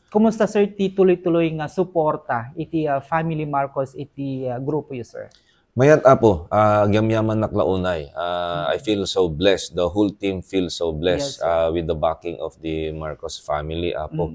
kumusta sir ti tuloy-tuloy nga suporta iti Family Marcos iti grupo yu sir? Mayat apo, gyamyaman naklaunay. I feel so blessed. The whole team feels so blessed Yes, with the backing of the Marcos family apo.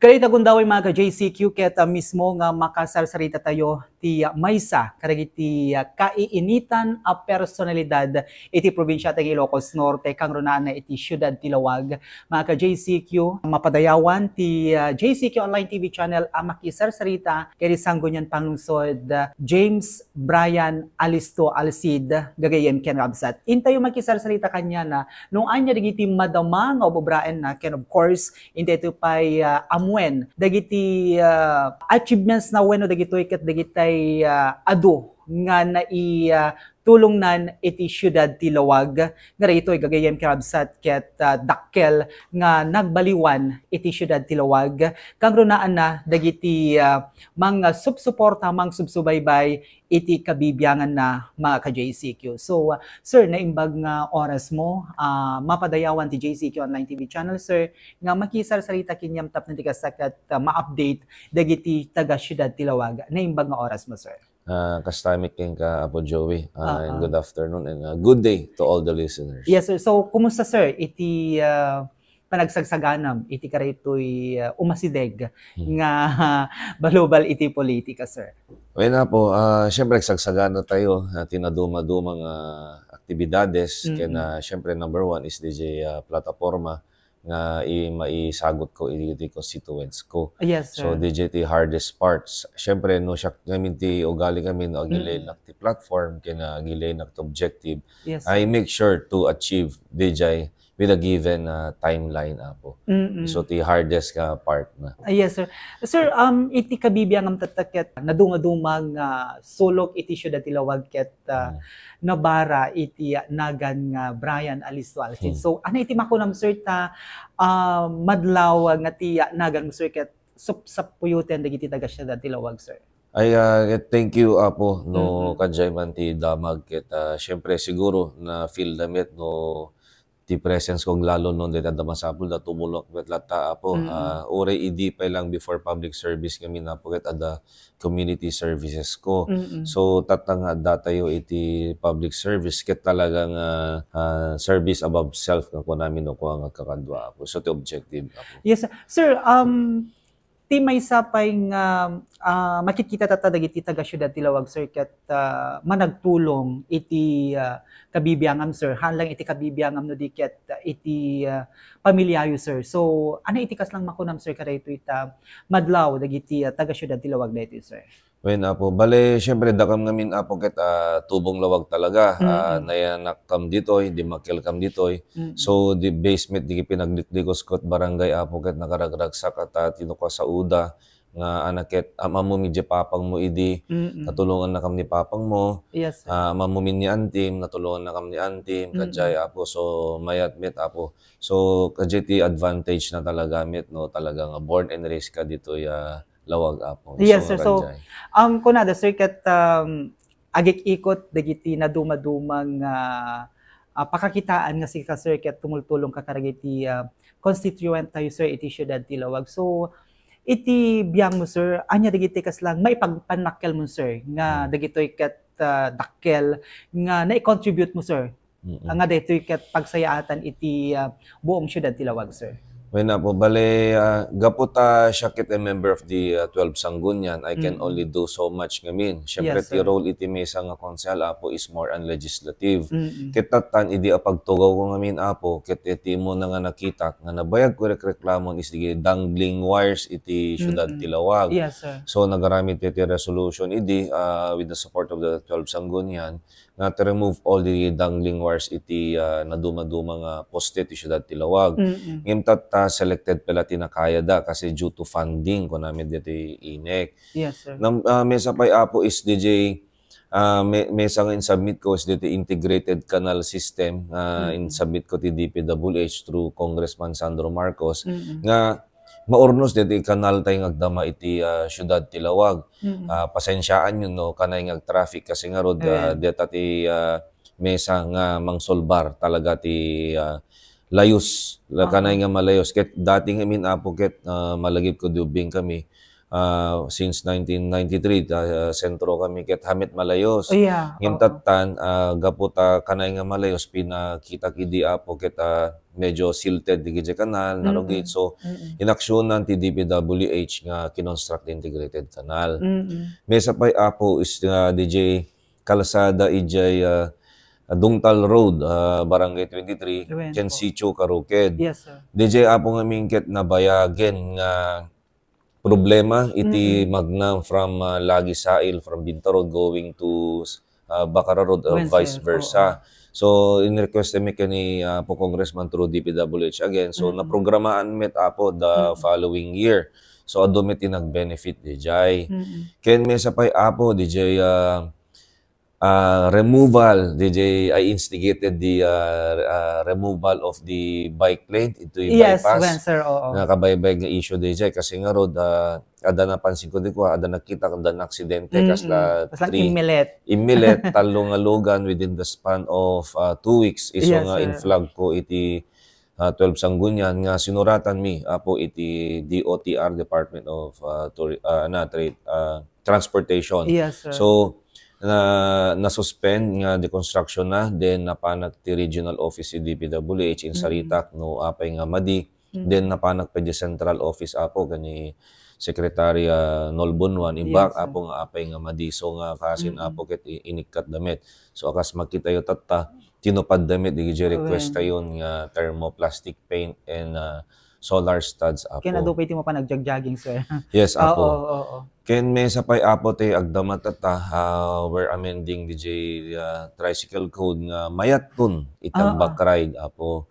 Kalita gundaway mga ka-JCQ ket mismo nga makasarsarita tayo ti maysa karagiti kaiinitan a personalidad iti probinsya ti Ilocos Norte kang runaan na iti siyudad ti Lawag. Mga ka-JCQ, mapadayawan ti JCQ Online TV channel a makisarsarita kay sanggunyan panglungsod James Brian Alisto Alcid gagayem ken Rabsat. Intayo makisarsarita kanya na nung anya digiti madama nga obobraen na ken of course inte ito pay amuen dagiti achievements na weno dagitoy ket dagitay adu nga nai tulong nan iti siyudad ti Lawag nga ito'y gagayem kirabsat ket dakkel nga nagbaliwan iti siyudad ti Lawag kang runaan na dagiti mga subsuporta mang subsubaybay iti kabibiyangan na mga ka-JCQ. So sir, naimbag nga oras mo mapadayawan ti JCQ Online TV channel sir nga makisarsarita kinyam tap na tikasakat ma-update dagiti taga siyudad ti Lawag. Naimbag nga oras mo sir. Kastamik king ka Apo Joey. And good afternoon and good day to all the listeners. Yes sir. So kumusta sir iti panagsagsaganam iti karitoy umasideg nga balubal iti politika sir? Well na po, syempre nagsagsagan tayo tinaduma-dumang aktibidades. Kaya syempre number one is DJ Plataforma nga maisagot ko iti constituents ko. Yes, sir. So DJ ti hardest parts. Syempre no siya ngamin ti ugali kami no agilay na ti platform kina agilay na ti objective. Yes, I make sure to achieve DJ with a given timeline apo. So ti hardest ka part na. Yes sir. Sir, iti kabibiyang am tataket nadungadumang sulok iti siyudad ti Lawag ket nabara iti nagan nga Brian Alisto Alcid. So ano iti makunam sir ta madlaw nga ti nagan mo sir ket sapuyuten dagiti taga siyudad ti Lawag sir? Ay thank you apo no kadjay man ti damag ket syempre siguro na feel damit no ti presence kong lalo noon dito at masapul na tumulong met lata apo ore idi pa lang before public service kami na po ket ada community services ko. So tatang datayo iti public service ket talagang service above self nga ko namin no ko ang kakadwa apo. So ti objective apo. Yes sir. Ti may sapay nga makikita dagiti taga siyudad ti Lawag sir ket managtulong iti kabibiyangam sir hanlang iti kabibiyangam no diket iti pamilyayo sir. So ano iti kaslang makunam sir kadayto ita madlaw dagiti taga siyudad ti Lawag dayto sir? When apo, bale, syempre, dakam ngamin apo ket tubong Lawag talaga. Nayanak kam ditoy, di makil kam ditoy. So, di basement, di pinagdikdikos kot barangay apo ket nakaragraksak at tinuka sa uda nga anaket amamumi di papang mo idi natulungan na kam ni papang mo. Yes, amamumin ni antim natulungan na kam ni antim kadjay apo. So mayat met apo, so kadjay ti advantage na talaga met no talagang born and raised ka dito Lawag apo. Yes sir. So kunada sir ket agik ikot dagiti na dumadumang pakakitaan nga si ka sir ket tumultulong ka karagiti constituent tayo sir iti siyudad ti Lawag. So iti biyang mo sir anya dagiti kaslang maipagpanakkel mo sir nga dagitoy ket dakkel nga na-contribute mo sir nga dagitoy ket pagsayaatan iti buong siyudad ti Lawag sir? When po, bale, gaputa siya kit a member of the 12 Sanggunian, I can only do so much ngamin. Siyempre, Yes, ti role iti mesa nga konsel apo is more on legislative. Kit tatan, idi apagtugaw ko ngamin apo, kit iti mo na nga nakita, nga nabayag ko reklamon is di dangling wires iti siyudad ti Lawag. Yes sir. So, nagaramit iti resolution idi with the support of the 12 Sanggunian na to remove all the dangling wires iti naduma-duma nga poste ti siyudad ti Lawag. Ngimtat selected pala tinakaya da kasi due to funding ko namin dito INEC. Yes sir. Mesa pay apo is DJ mesa nga in-submit ko is dito integrated canal system in-submit ko ti DPWH through Congressman Sandro Marcos nga maurnos dito kanal tayo ngagdama iti siyudad ti Lawag. Pasensyaan yun no kanay ngag traffic kasi nga rod dito ti mesa nga mangsolbar talaga ti layos, kanay nga malayos. Ket dating amin apo ket malagip ko dubing kami since 1993 sentro kami ket hamit malayos. Oh, yeah. Ngintatan gaputa kanay nga malayos pinakita kidi apo ket medyo silted di gid kanal narugit. So inaksyonan ti DPWH nga kinonstruct integrated canal. Mesa pay apo is DJ kalsada ijay Dungtal Road, Barangay 23, Ken Sicho, Karuked. Yes, sir. DJ apo nga mingket na bayagen nga problema iti Magnam from Lagi Sail from Binta Road going to Bacara Road or vice versa. So in request mi kani po Congressman through DPWH again. So naprogramaan met apo the following year. So adumit nag-benefit DJ. Ken mesa pay apo DJ removal, DJ, I instigated the removal of the bike lane into yung bypass. Yes, sir, oo. Nakabaybay nga issue, DJ, kasi nga road, ada napansin ko di ko, ada nakita, ada na aksidente, kasla imilet, talong alugan within the span of 2 weeks. Iso nga in-flag ko iti 12 Sanggunian nga sinuratan mi apo iti DOTR, Department of Transportation. Yes, sir. So, na-suspend nga deconstruction na, then napanag ti regional office si DPWH in Saritak, no apay nga madi, then napanag pa di central office apo gani Secretary Nolbonwan ibak apo nga apay nga madi, so nga kasin apo ket inikat damit. So akas makita yo tatta tinupad damit di request tayon nga thermoplastic paint and solar studs apo. Kaya nadupay ti mo pa nagjagjaging, sir. Yes, apo. Oo. Ken may sapay apo te agdamatata we're amending DJ tricycle code nga mayatun itag back ride apo.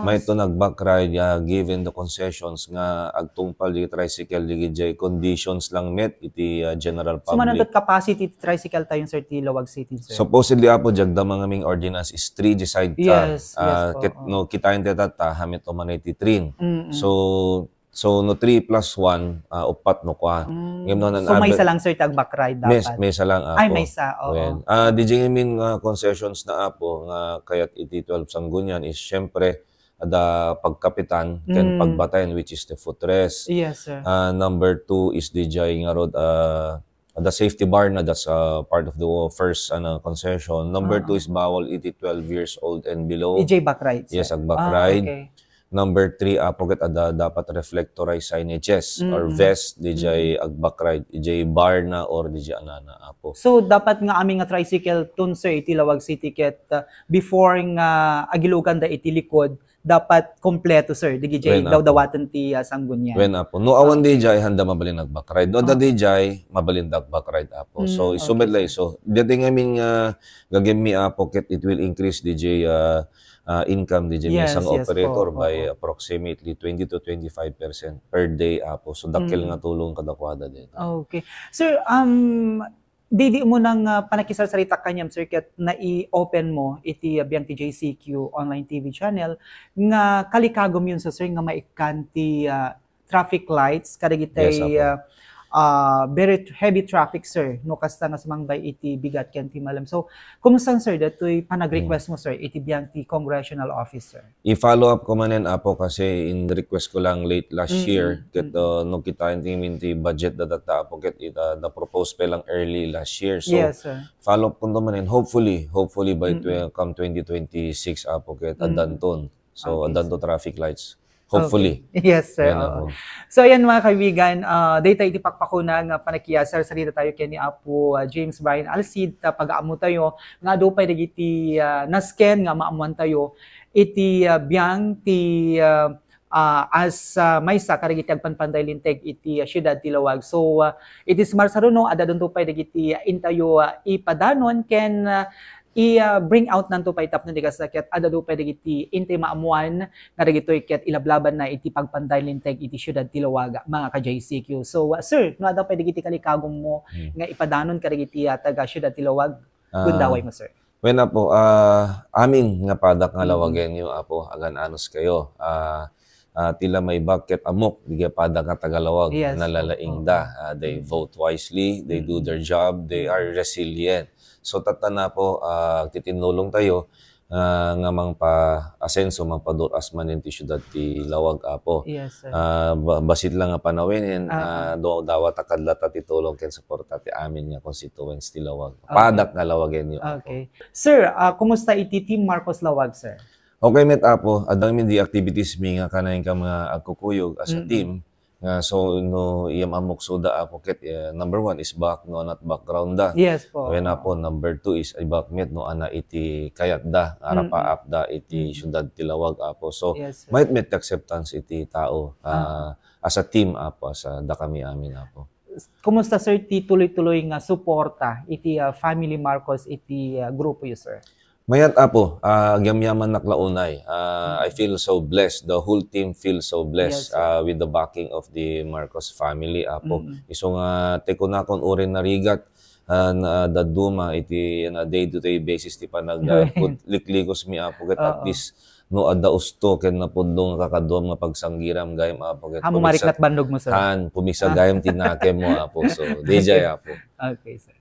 May to nag-back ride given the concessions nga agtungpal di tricycle di DJ conditions lang met iti general public. So manandot capacity tricycle tayo sir ti Lawag City, sir. Supposedly apo jagda mga ming ordinance is 3 decide ka. Yes, no kita inte tata hamit o manay ti 3. So no 3 plus 1 upat no kwa. So may isa lang sir tag back ride dapat. May isa lang apo. Ay may isa. Oo. DJ mean concessions na apo nga kayat iti 12 Sanggunian is syempre ada pagkapitan ken pagbatayan which is the footrest. Yes, sir. Number 2 is DJ nga road the safety bar na that's part of the first concession. Number 2 is bawal iti 12 years old and below. EJ back ride. Yes, ag back ride. Okay. Number 3, apoget ada dapat reflectorized signages or vest DJ ag back ride, DJ bar na or DJ anana apo. So dapat nga aming nga tricycle tun sir iti Lawag City ket before nga agilugan da iti likod dapat kompleto sir DJ daw dawatan ti Sanggunian. When apo no awan DJ handa mabalin ag back ride. No da DJ mabalin dag back ride apo. So isumedlay so dating amin nga gagemi apo ket it will increase DJ income DJ isang operator by approximately 20 to 25% per day apo. So dakil nga tulong kadakwada din. Okay. Sir, di mo nang panakisarsalita kanyam sir ket na i-open mo iti biyang ti JCQ online TV channel nga kalikagom yun sa sir nga maikan ti traffic lights kadagitay very heavy traffic sir no kasta nga sumangbay iti bigat ken ti malam. So kumusta sir datoy panag-request mo sir iti biyang ti congressional officer? I-follow up ko manen apo kasi in request ko lang late last year ket no kita ti budget da data apo ket the proposed pa lang early last year. So yes, sir. Follow up ko manen hopefully by come 2026 apo ket adanton. So adanto traffic lights. Hopefully. Okay. Yes, sir. So, ayan mga kaibigan, data iti pakpakuna nga panakiyasar salita tayo kay ni Apo James Brian Alcid pag-aamo tayo nga do pay dagiti na-scan nga maamuan tayo iti biyang ti as maysa karigiti agpanpanday linteg iti siyudad ti Lawag. So, it is marsaruno adadon to pay dagiti intayo ipadanon ken i-bring out nanto pay tap no digas ket adado pwede iti intay maamuan nga dagitoy ket ilablaban na iti pagpanday linteg iti siyudad ti Lawag mga ka JCQ. So sir, no ada pwede iti kalikagom mo nga ipadanon kadagiti taga siyudad ti Lawag gundaway mo sir. When apo amin nga padak nga Lawagenyo apo agan anos kayo. Tila may bucket amok di padak nga Tagalawag nalalaing da. They vote wisely, they do their job, they are resilient. So tatana po titinulong tayo nga mang pa asenso mang paduras manin ti syudad ti Lawag Apo. Yes, sir. Basit lang nga panawinin do dawat akadlata ti tulong ken suporta ti amin nga constituents ti Lawag. Padak nga Lawagen yo. Okay. Sir, kumusta iti Team Marcos Lawag, sir? Okay, met Apo, adang mi di activities mi nga kanayin ka mga agkukuyog as a team. So no iyam amok suda Apo ket number 1 is back no not background da. Yes po. When Apo number 2 is ibak met no ana iti kayat da arapa apda iti syudad ti Lawag Apo. So Yes, sir. might met acceptance iti tao as a team Apo sa da kami amin Apo. Kumusta, sir, ti tuloy-tuloy nga suporta iti Family Marcos iti grupo yo, sir? Mayat Apo, agyamyaman naklaunay. I feel so blessed. The whole team feels so blessed Yes, with the backing of the Marcos family Apo. Iso nga tekunakon urin narigat na daduma iti na day-to-day basis ti panag liklikos mi Apo ket at least no adda usto ken napudong kakadom nga pagsanggiram gayem Apo ket Amo mariknat bandog mo, sir? pumisa gayem tinake mo Apo. So DJ Apo. Okay, sir.